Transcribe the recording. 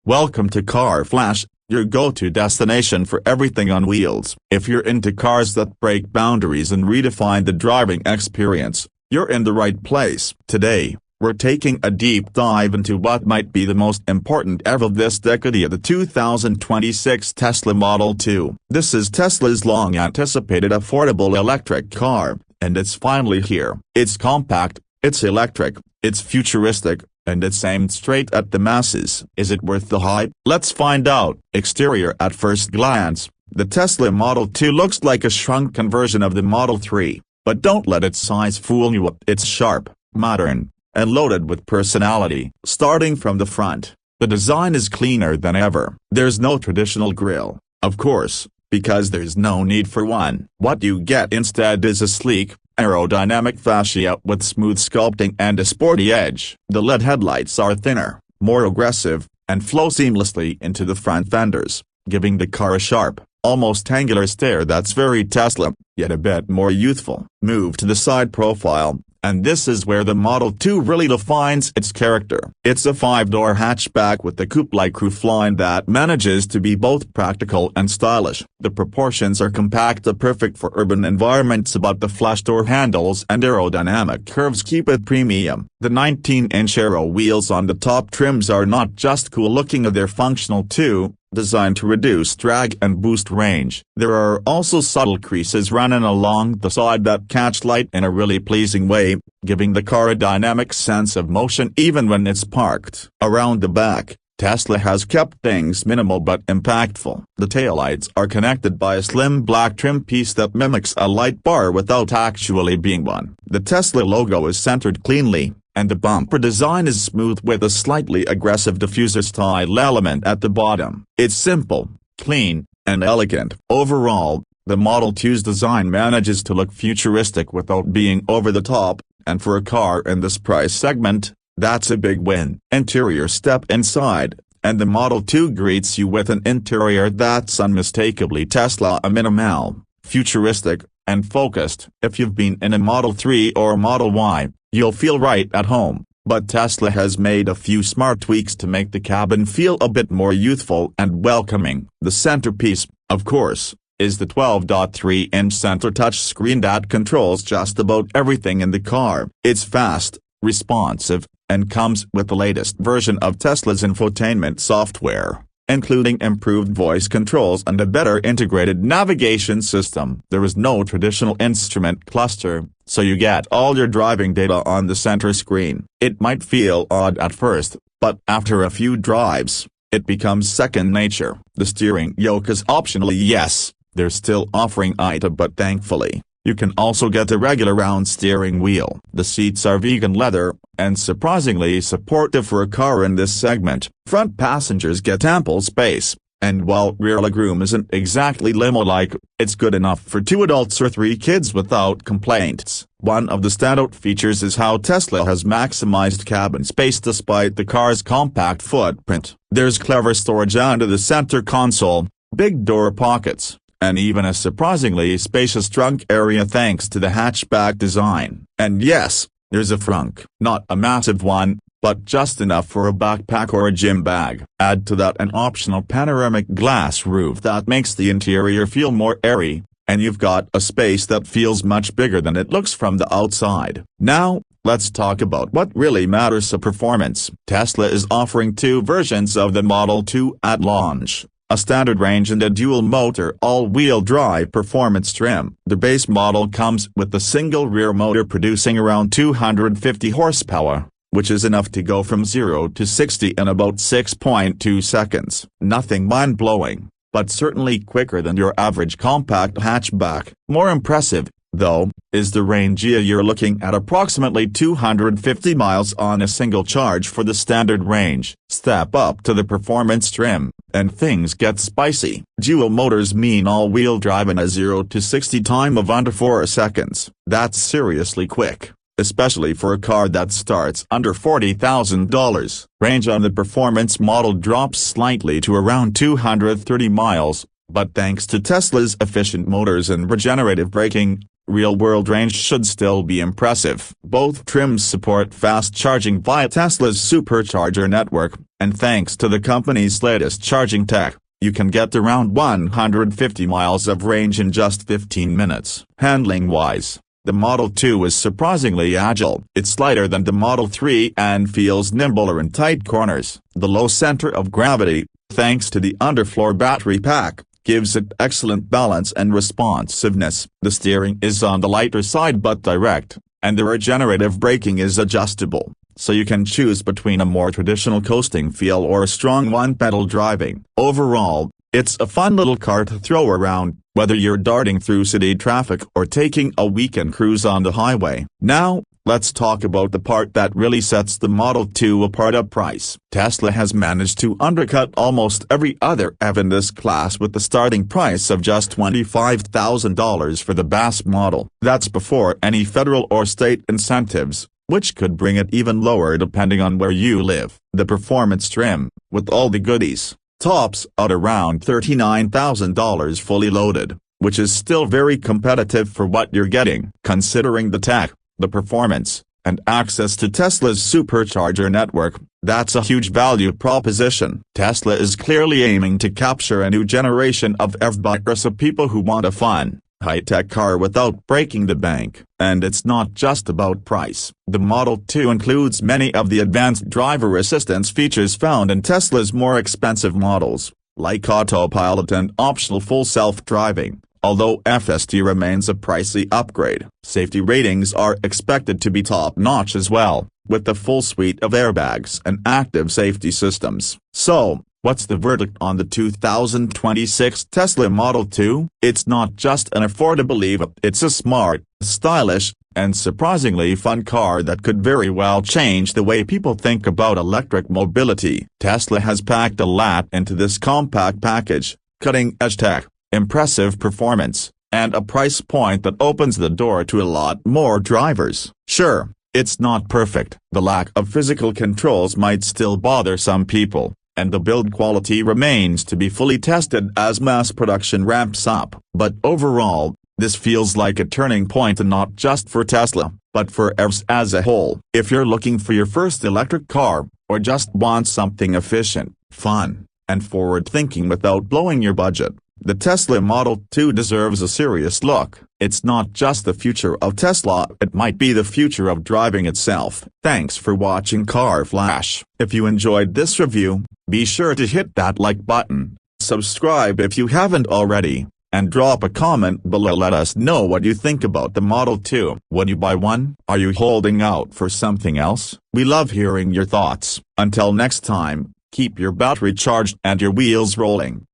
Welcome to Car Flash, your go-to destination for everything on wheels. If you're into cars that break boundaries and redefine the driving experience, you're in the right place. Today, we're taking a deep dive into what might be the most important ever of this decade, the 2026 Tesla Model 2. This is Tesla's long-anticipated affordable electric car, and it's finally here. It's compact, it's electric, it's futuristic, and it's aimed straight at the masses. Is it worth the hype? Let's find out. Exterior. At first glance, the Tesla Model 2 looks like a shrunken version of the Model 3, but don't let its size fool you. It's sharp, modern, and loaded with personality. Starting from the front, the design is cleaner than ever. There's no traditional grille, of course, because there's no need for one. What you get instead is a sleek, aerodynamic fascia with smooth sculpting and a sporty edge. The LED headlights are thinner, more aggressive, and flow seamlessly into the front fenders, giving the car a sharp, almost angular stare that's very Tesla, yet a bit more youthful. Move to the side profile, and this is where the Model 2 really defines its character. It's a 5-door hatchback with a coupe-like roofline that manages to be both practical and stylish. The proportions are compact, perfect for urban environments, but the flush door handles and aerodynamic curves keep it premium. The 19-inch aero wheels on the top trims are not just cool-looking, they're functional too, designed to reduce drag and boost range. There are also subtle creases running along the side that catch light in a really pleasing way, giving the car a dynamic sense of motion even when it's parked. Around the back, Tesla has kept things minimal but impactful. The taillights are connected by a slim black trim piece that mimics a light bar without actually being one. The Tesla logo is centered cleanly, and the bumper design is smooth with a slightly aggressive diffuser-style element at the bottom. It's simple, clean, and elegant. Overall, the Model 2's design manages to look futuristic without being over the top, and for a car in this price segment, that's a big win. Interior. Step inside, and the Model 2 greets you with an interior that's unmistakably Tesla, a minimal, futuristic, and focused. If you've been in a Model 3 or Model Y, you'll feel right at home, but Tesla has made a few smart tweaks to make the cabin feel a bit more youthful and welcoming. The centerpiece, of course, is the 12.3-inch center touchscreen that controls just about everything in the car. It's fast, responsive, and comes with the latest version of Tesla's infotainment software, including improved voice controls and a better integrated navigation system. There is no traditional instrument cluster, so you get all your driving data on the center screen. It might feel odd at first, but after a few drives, it becomes second nature. The steering yoke is optional. Yes, they're still offering IT, but thankfully, you can also get a regular round steering wheel. The seats are vegan leather, and surprisingly supportive for a car in this segment. Front passengers get ample space, and while rear legroom isn't exactly limo-like, it's good enough for 2 adults or 3 kids without complaints. One of the standout features is how Tesla has maximized cabin space despite the car's compact footprint. There's clever storage under the center console, big door pockets, and even a surprisingly spacious trunk area thanks to the hatchback design. And yes, there's a trunk. Not a massive one, but just enough for a backpack or a gym bag. Add to that an optional panoramic glass roof that makes the interior feel more airy, and you've got a space that feels much bigger than it looks from the outside. Now, let's talk about what really matters: the performance. Tesla is offering 2 versions of the Model 2 at launch: a standard range and a dual-motor all-wheel drive performance trim. The base model comes with a single rear motor producing around 250 horsepower, which is enough to go from 0 to 60 in about 6.2 seconds. Nothing mind-blowing, but certainly quicker than your average compact hatchback. More impressive, though, is the range. You're looking at approximately 250 miles on a single charge for the standard range. Step up to the performance trim, and things get spicy. Dual motors mean all-wheel drive in a 0 to 60 time of under 4 seconds. That's seriously quick, especially for a car that starts under $40,000. Range on the performance model drops slightly to around 230 miles, but thanks to Tesla's efficient motors and regenerative braking, real-world range should still be impressive. Both trims support fast charging via Tesla's supercharger network, and thanks to the company's latest charging tech, you can get around 150 miles of range in just 15 minutes. Handling-wise, the Model 2 is surprisingly agile. It's lighter than the Model 3 and feels nimbler in tight corners. The low center of gravity, thanks to the underfloor battery pack, gives it excellent balance and responsiveness. The steering is on the lighter side but direct, and the regenerative braking is adjustable, so you can choose between a more traditional coasting feel or a strong one-pedal driving. Overall, it's a fun little car to throw around, whether you're darting through city traffic or taking a weekend cruise on the highway. Now, let's talk about the part that really sets the Model 2 apart: price. Tesla has managed to undercut almost every other EV in this class with the starting price of just $25,000 for the base model. That's before any federal or state incentives, which could bring it even lower depending on where you live. The performance trim, with all the goodies, tops out around $39,000 fully loaded, which is still very competitive for what you're getting. Considering the tech, the performance, and access to Tesla's supercharger network, that's a huge value proposition. Tesla is clearly aiming to capture a new generation of EV buyers of people who want a fun, high-tech car without breaking the bank. And it's not just about price. The Model 2 includes many of the advanced driver assistance features found in Tesla's more expensive models, like autopilot and optional full self-driving. Although FSD remains a pricey upgrade, safety ratings are expected to be top-notch as well, with the full suite of airbags and active safety systems. So, what's the verdict on the 2026 Tesla Model 2? It's not just an affordable EV, it's a smart, stylish, and surprisingly fun car that could very well change the way people think about electric mobility. Tesla has packed a lot into this compact package: cutting-edge tech, impressive performance, and a price point that opens the door to a lot more drivers. Sure, it's not perfect. The lack of physical controls might still bother some people, and the build quality remains to be fully tested as mass production ramps up. But overall, this feels like a turning point, and not just for Tesla, but for EVs as a whole. If you're looking for your first electric car, or just want something efficient, fun, and forward-thinking without blowing your budget, the Tesla Model 2 deserves a serious look. It's not just the future of Tesla, it might be the future of driving itself. Thanks for watching Car Flash. If you enjoyed this review, be sure to hit that like button, subscribe if you haven't already, and drop a comment below. Let us know what you think about the Model 2. Would you buy one? Are you holding out for something else? We love hearing your thoughts. Until next time, keep your battery charged and your wheels rolling.